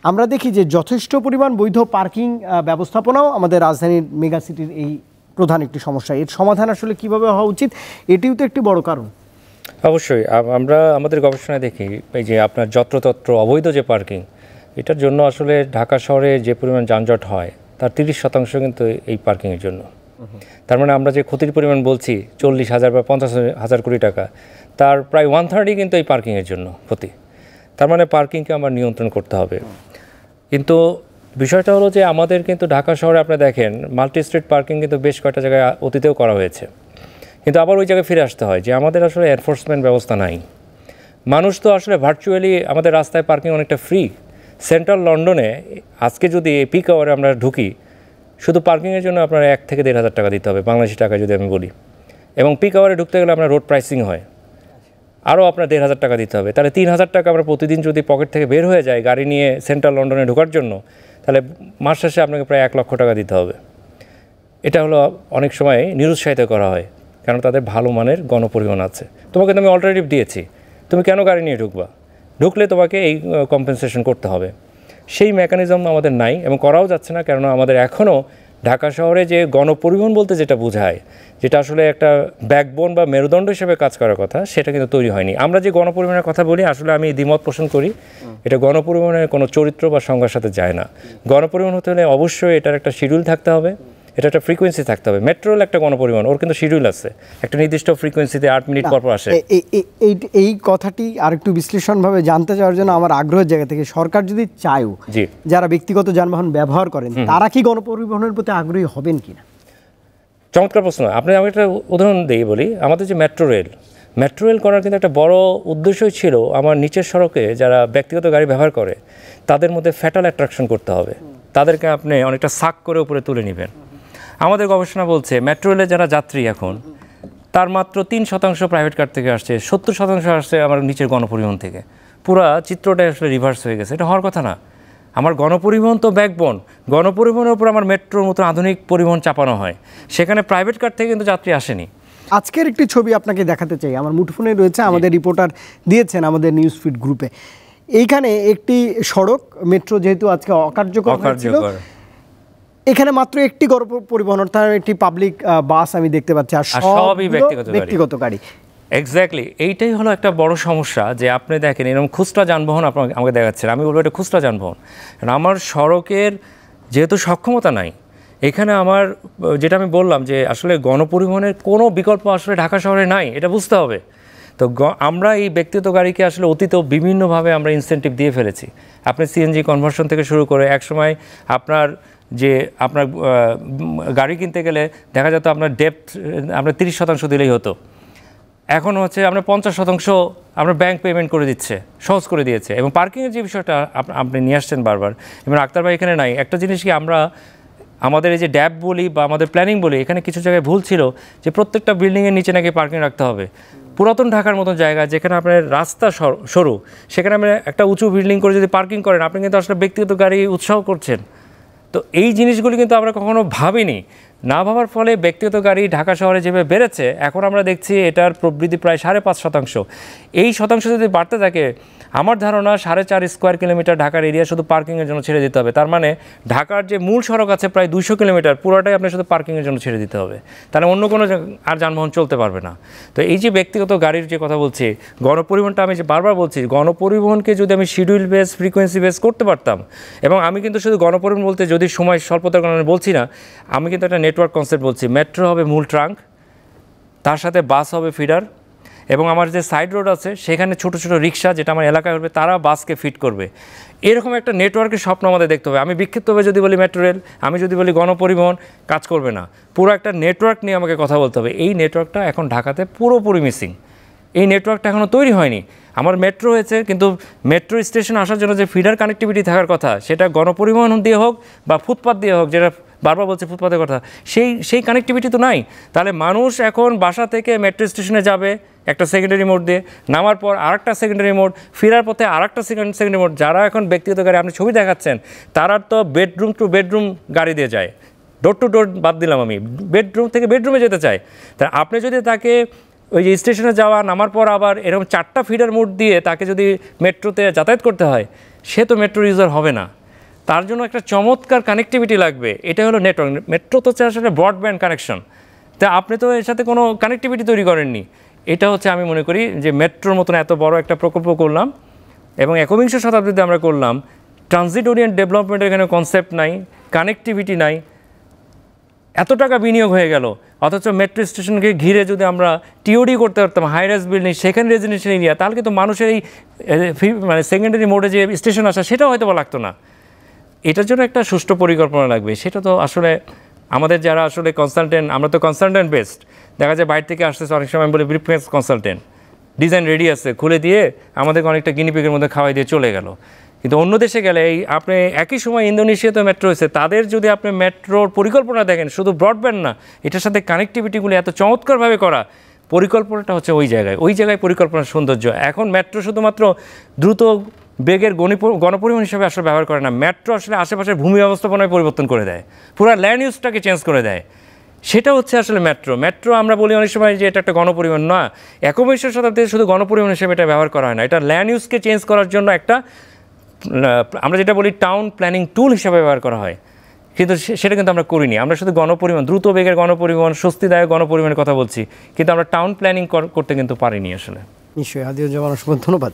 আমরা দেখি যে যথেষ্ট পরিমাণ বৈধ পার্কিং ব্যবস্থাপনাও আমাদের রাজধানীর মেগা সিটির এই প্রধান একটি সমস্যা। এর সমাধান আসলে কিভাবে হওয়া উচিত, এটিও তো একটি বড় কারণ। অবশ্যই আমরা আমাদের গবেষণায় দেখি এই যে আপনার যত্রতত্র অবৈধ যে পার্কিং, এটার জন্য আসলে ঢাকা শহরে যে পরিমাণ যানজট হয় তার 30% কিন্তু এই পার্কিংয়ের জন্য। তার মানে আমরা যে ক্ষতির পরিমাণ বলছি 40,000 বা 50,000 কোটি টাকা, তার প্রায় 1/3 কিন্তু এই পার্কিংয়ের জন্য ক্ষতি। তার মানে পার্কিংকে আমরা নিয়ন্ত্রণ করতে হবে। কিন্তু বিষয়টা হলো যে আমাদের কিন্তু ঢাকা শহরে আপনি দেখেন মাল্টি স্ট্রিট পার্কিং কিন্তু বেশ কয়েকটা জায়গায় অতীতেও করা হয়েছে, কিন্তু আবার ওই জায়গায় ফিরে আসতে হয় যে আমাদের আসলে এনফোর্সমেন্ট ব্যবস্থা নাই। মানুষ তো আসলে ভার্চুয়ালি আমাদের রাস্তায় পার্কিং অনেকটা ফ্রি। সেন্ট্রাল লন্ডনে আজকে যদি পিক আওয়ারে আমরা ঢুকি, শুধু পার্কিংয়ের জন্য আপনার 1 থেকে 1,500 টাকা দিতে হবে বাংলাদেশি টাকায় যদি আমি বলি, এবং পিক আওয়ারে ঢুকতে গেলে আপনার রোড প্রাইসিং হয়, আরও আপনার 1,500 টাকা দিতে হবে। তাহলে 3,000 টাকা আমরা প্রতিদিন যদি পকেট থেকে বের হয়ে যায় গাড়ি নিয়ে সেন্ট্রাল লন্ডনে ঢোকার জন্য, তাহলে মাস শেষে আপনাকে প্রায় 1 লক্ষ টাকা দিতে হবে। এটা হলো অনেক সময় নিরুৎসাহিত করা হয়, কারণ তাদের ভালো মানের গণপরিবহন আছে। তোমাকে তো আমি অল্টারনেটিভ দিয়েছি, তুমি কেন গাড়ি নিয়ে ঢুকবা? ঢুকলে তোমাকে এই কম্পেনসেশন করতে হবে। সেই মেকানিজম আমাদের নাই এবং করাও যাচ্ছে না, কেননা আমাদের এখনও ঢাকা শহরে যে গণপরিবহন বলতে যেটা বোঝায়, যেটা আসলে একটা ব্যাকবোন বা মেরুদণ্ড হিসেবে কাজ করার কথা, সেটা কিন্তু তৈরি হয়নি। আমরা যে গণপরিবহনের কথা বলি, আসলে আমি দ্বিমত পোষণ করি, এটা গণপরিবহনের কোনো চরিত্র বা সংজ্ঞার সাথে যায় না। গণপরিবহন হতে হলে অবশ্যই এটার একটা শিডিউল থাকতে হবে, এটা একটা ফ্রিকোয়েন্সি থাকতে হবে। মেট্রো রেল একটা গণপরিবহন, ওর কিন্তু শিডিউল আছে, একটা নির্দিষ্ট ফ্রিকোয়েন্সিতে 8 মিনিট পর পর আসে। এই কথাটি আরেকটু বিশ্লেষণভাবে জানতে চাওয়ার জন্য আমার আগ্রহের জায়গা থেকে, সরকার যদি চায়ও যারা ব্যক্তিগত যানবাহন ব্যবহার করেন তারা কি গণপরিবহনের প্রতি আগ্রহী হবেন কিনা? চমৎকার প্রশ্ন। আপনি আমি একটা উদাহরণ দিয়ে বলি, আমাদের যে মেট্রো রেল করার কিন্তু একটা বড় উদ্দেশ্যই ছিল আমার নিচের সড়কে যারা ব্যক্তিগত গাড়ি ব্যবহার করে তাদের মধ্যে ফ্যাটাল অ্যাট্রাকশন করতে হবে, তাদেরকে আপনি অনেকটা সাক করে উপরে তুলে নেবেন। আমাদের গবেষণা বলছে মেট্রো রেলে যারা যাত্রী এখন, তার মাত্র 3% প্রাইভেট কার থেকে আসছে, 70% আসছে আমার নিচের গণপরিবহন থেকে। পুরা চিত্রটা আসলে রিভার্স হয়ে গেছে। এটা হওয়ার কথা না। আমার গণপরিবহন তো ব্যাকবোন, গণপরিবহনের উপর আমার মেট্রোর মতো আধুনিক পরিবহন চাপানো হয়, সেখানে প্রাইভেট কার থেকে কিন্তু যাত্রী আসেনি। আজকের একটি ছবি আপনাকে দেখাতে চাই, আমার মুঠোফোনে রয়েছে, আমাদের রিপোর্টার দিয়েছেন আমাদের নিউজ ফিড গ্রুপে। এইখানে একটি সড়ক, মেট্রো যেহেতু আজকে অকার্যকর হয়েছিল, এখানে মাত্র একটি গণপরিবহন অর্থাৎ একটি পাবলিক বাস আমি দেখতে পাচ্ছি, আর সবই ব্যক্তিগত গাড়ি। এক্স্যাক্টলি, এইটাই হলো একটা বড় সমস্যা যে আপনি দেখেন এরকম খুচরা যানবাহন আপনাকে আমাকে দেখাচ্ছেন, আমি বলবো এটা খুচরা যানবাহন। আমার সড়কের যেহেতু সক্ষমতা নাই, এখানে আমার যেটা আমি বললাম যে আসলে গণপরিবহনের কোনো বিকল্প আসলে ঢাকা শহরে নাই, এটা বুঝতে হবে। তো আমরা এই ব্যক্তিগত গাড়িকে আসলে অতীতেও বিভিন্নভাবে আমরা ইনসেন্টিভ দিয়ে ফেলেছি। আপনি সিএনজি কনভার্সন থেকে শুরু করে একসময় আপনার গাড়ি কিনতে গেলে দেখা যেত আপনার ডেপ্থ আপনার 30% দিলেই হতো, এখন হচ্ছে আমরা 50% আমরা ব্যাংক পেমেন্ট করে দিচ্ছে, সহজ করে দিয়েছে। এবং পার্কিংয়ের যে বিষয়টা আপনি নিয়ে আসছেন বারবার, এবং আক্তার ভাই এখানে নাই, একটা জিনিস কি আমরা আমাদের এই যে ড্যাব বলি বা আমাদের প্ল্যানিং বলি, এখানে কিছু জায়গায় ভুল ছিল যে প্রত্যেকটা বিল্ডিংয়ের নিচে নাকি পার্কিং রাখতে হবে। পুরাতন ঢাকার মতো জায়গা যেখানে আপনার রাস্তা সরু, সেখানে আপনি একটা উঁচু বিল্ডিং করে যদি পার্কিং করেন, আপনি কিন্তু আসলে ব্যক্তিগত গাড়ি উৎসাহ করছেন। তো এই জিনিসগুলি কিন্তু আমরা কখনো ভাবিনি। না ভাবার ফলে ব্যক্তিগত গাড়ি ঢাকা শহরে যেভাবে বেড়েছে, এখন আমরা দেখছি এটার প্রবৃদ্ধি প্রায় 5.5%। এই শতাংশ যদি বাড়তে থাকে, আমার ধারণা 4.5 স্কোয়ার কিলোমিটার ঢাকার এরিয়া শুধু পার্কিংয়ের জন্য ছেড়ে দিতে হবে। তার মানে ঢাকার যে মূল সড়ক আছে প্রায় 200 কিলোমিটার, পুরোটাই আপনি শুধু পার্কিংয়ের জন্য ছেড়ে দিতে হবে, তাহলে অন্য কোনো আর যানবাহন চলতে পারবে না। তো এই যে ব্যক্তিগত গাড়ির যে কথা বলছি, গণপরিবহনটা আমি যে বারবার বলছি, গণপরিবহনকে যদি আমি শিডিউল বেস ফ্রিকোয়েন্সি বেস করতে পারতাম, এবং আমি কিন্তু শুধু গণপরিবহন বলতে যদি সময় স্বল্পতার কারণে বলছি না, আমি কিন্তু একটা নেটওয়ার্ক কনসেপ্ট বলছি। মেট্রো হবে মূল ট্রাঙ্ক, তার সাথে বাস হবে ফিডার, এবং আমার যে সাইড রোড আছে সেখানে ছোট ছোট রিক্সা যেটা আমার এলাকায় হবে তারা বাসকে ফিট করবে। এরকম একটা নেটওয়ার্কের স্বপ্ন আমাদের দেখতে হবে। আমি বিক্ষিপ্তভাবে যদি বলি মেট্রো রেল, আমি যদি বলি গণপরিবহন, কাজ করবে না। পুরো একটা নেটওয়ার্ক নিয়ে আমাকে কথা বলতে হবে। এই নেটওয়ার্কটা এখন ঢাকাতে পুরোপুরি মিসিং। এই নেটওয়ার্কটা এখনও তৈরি হয়নি। আমার মেট্রো হয়েছে, কিন্তু মেট্রো স্টেশন আসার জন্য যে ফিডার কানেক্টিভিটি থাকার কথা, সেটা গণপরিবহন দিয়ে হোক বা ফুটপাথ দিয়ে হোক, যেটা বারবার বলছে ফুটপাথের কথা, সেই কানেক্টিভিটি তো নাই। তাহলে মানুষ এখন বাসা থেকে মেট্রো স্টেশনে যাবে একটা সেকেন্ডারি মোড দিয়ে, নামার পর আরেকটা সেকেন্ডারি মোড, ফেরার পথে আরেকটা সেকেন্ডারি মোড। যারা এখন ব্যক্তিগত গাড়ি আপনি ছবি দেখাচ্ছেন, তারা তো বেডরুম টু বেডরুম গাড়ি দিয়ে যায়, ডোর টু ডোর বাদ দিলাম, আমি বেডরুম থেকে বেডরুমে যেতে চাই। তা আপনি যদি তাকে ওই যে স্টেশনে যাওয়া, নামার পর আবার এরকম 4টা ফিডার মোড দিয়ে তাকে যদি মেট্রোতে যাতায়াত করতে হয়, সে তো মেট্রো ইউজার হবে না, তার জন্য একটা চমৎকার কানেক্টিভিটি লাগবে। এটা হলো নেটওয়ার্ক। মেট্রো তো হচ্ছে আসলে ব্রডব্যান্ড কানেকশন, তা আপনি তো এর সাথে কোনো কানেক্টিভিটি তৈরি করেননি। এটা হচ্ছে আমি মনে করি যে মেট্রোর মতন এত বড় একটা প্রকল্প করলাম এবং একবিংশ শতাব্দীতে আমরা করলাম, ট্রানজিট ওরিয়েন্ট ডেভেলপমেন্টের এখানে কনসেপ্ট নাই, কানেক্টিভিটি নাই, এত টাকা বিনিয়োগ হয়ে গেল, অথচ মেট্রো স্টেশনকে ঘিরে যদি আমরা টিওডি করতে পারতাম, high rise building, second residential area, তাহলে কিন্তু মানুষের এই মানে সেকেন্ডারি মোডে যে স্টেশন আসা সেটাও হয়তো লাগতো না। এটার জন্য একটা সুষ্ঠু পরিকল্পনা লাগবে। সেটা তো আসলে আমাদের যারা আসলে কনসালটেন্ট, আমরা তো কনসালটেন্ট বেসড, দেখা যায় বাইরে থেকে আসতেছে অনেক সময় বলে ব্রিফকেস কনসালটেন্ট, ডিজাইন রেডি আছে, খুলে দিয়ে আমাদেরকে অনেকটা গিনিপিগের মধ্যে খাওয়াই দিয়ে চলে গেল। কিন্তু অন্য দেশে গেলে এই আপনি একই সময় ইন্দোনেশিয়াতে মেট্রো হয়েছে, তাদের যদি আপনি মেট্রোর পরিকল্পনা দেখেন, শুধু ব্রডব্যান্ড না, এটার সাথে কানেক্টিভিটিগুলি এত চমৎকারভাবে করা, পরিকল্পনাটা হচ্ছে ওই জায়গায় পরিকল্পনার সৌন্দর্য। এখন মেট্রো শুধুমাত্র দ্রুত বেগের গণপরিবহন হিসেবে আসলে ব্যবহার করে না, মেট্রো আসলে আশেপাশের ভূমি ব্যবস্থাপনায় পরিবর্তন করে দেয়, পুরো ল্যান্ড ইউজটাকে চেঞ্জ করে দেয়। সেটা হচ্ছে আসলে মেট্রো আমরা বলি অনেক সময় যে এটা একটা গণপরিবহন, না, একবিংশ শতাব্দীতে শুধু গণপরিবহন হিসেবে এটা ব্যবহার করা হয় না, এটা ল্যান্ড ইউজকে চেঞ্জ করার জন্য একটা আমরা যেটা বলি টাউন প্ল্যানিং টুল হিসেবে ব্যবহার করা হয়। কিন্তু সেটা কিন্তু আমরা করিনি, আমরা শুধু গণপরিবহন, দ্রুত বেগের গণপরিবহন, স্বস্তিদায়ক গণপরিবহনের কথা বলছি, কিন্তু আমরা টাউন প্ল্যানিং করতে কিন্তু পারিনি আসলে। নিশ্চয়ই, আদিউজ্জামান অসংখ্য ধন্যবাদ।